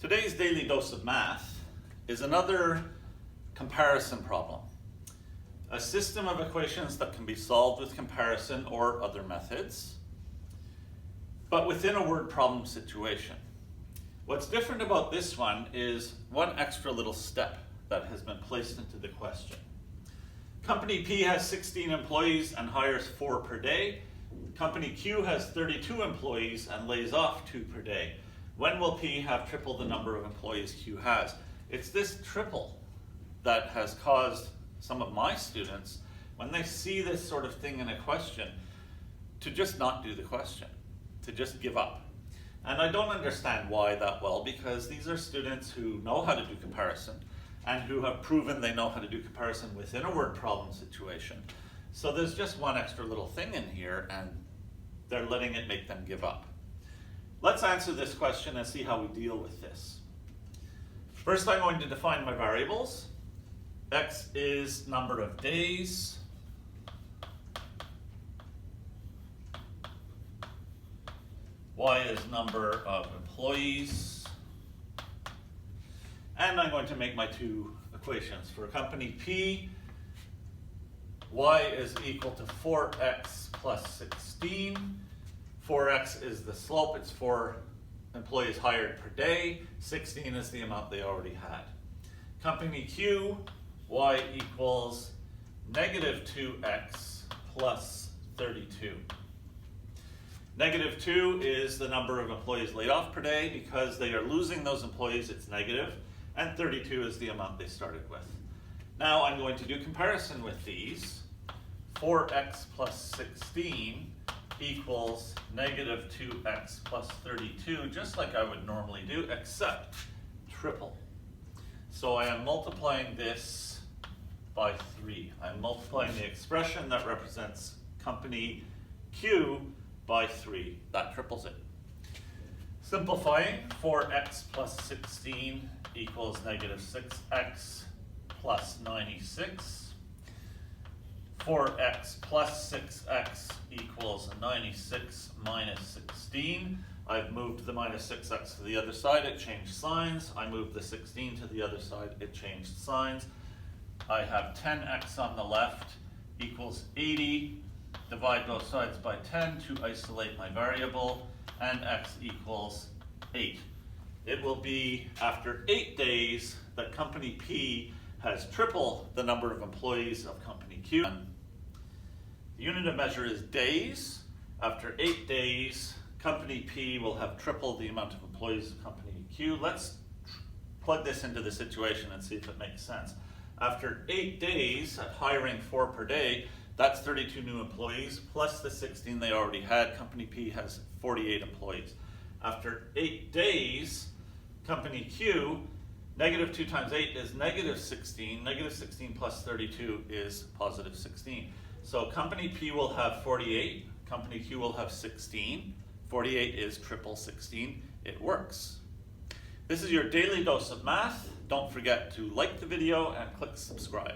Today's daily dose of math is another comparison problem. A system of equations that can be solved with comparison or other methods, but within a word problem situation. What's different about this one is one extra little step that has been placed into the question. Company P has 16 employees and hires 4 per day. Company Q has 32 employees and lays off 2 per day. When will P have triple the number of employees Q has? It's this triple that has caused some of my students, when they see this sort of thing in a question, to just not do the question, to just give up. And I don't understand why that well, because these are students who know how to do comparison and who have proven they know how to do comparison within a word problem situation. So there's just one extra little thing in here and they're letting it make them give up. Let's answer this question and see how we deal with this. First, I'm going to define my variables. X is number of days. Y is number of employees. And I'm going to make my 2 equations. For company P, Y is equal to 4x plus 16. 4x is the slope, it's 4 employees hired per day. 16 is the amount they already had. Company Q, Y equals negative 2x plus 32. Negative 2 is the number of employees laid off per day. Because they are losing those employees, it's negative. And 32 is the amount they started with. Now I'm going to do comparison with these. 4x plus 16 equals negative 2x plus 32, just like I would normally do, except triple. So I am multiplying this by 3. I'm multiplying the expression that represents company Q by 3. That triples it. Simplifying, 4x plus 16 equals negative 6x plus 96. 4x plus 6x equals 96 minus 16. I've moved the minus 6x to the other side, it changed signs. I moved the 16 to the other side, it changed signs. I have 10x on the left equals 80. Divide both sides by 10 to isolate my variable, and x equals 8. It will be after 8 days that company P has triple the number of employees of company Q. The unit of measure is days. After 8 days, company P will have tripled the amount of employees of company Q. Let's plug this into the situation and see if it makes sense. After 8 days at hiring 4 per day, that's 32 new employees, plus the 16 they already had. Company P has 48 employees. After 8 days, company Q, negative 2 times 8 is negative 16. Negative 16 plus 32 is positive 16. So company P will have 48, company Q will have 16. 48 is triple 16. It works. This is your daily dose of math. Don't forget to like the video and click subscribe.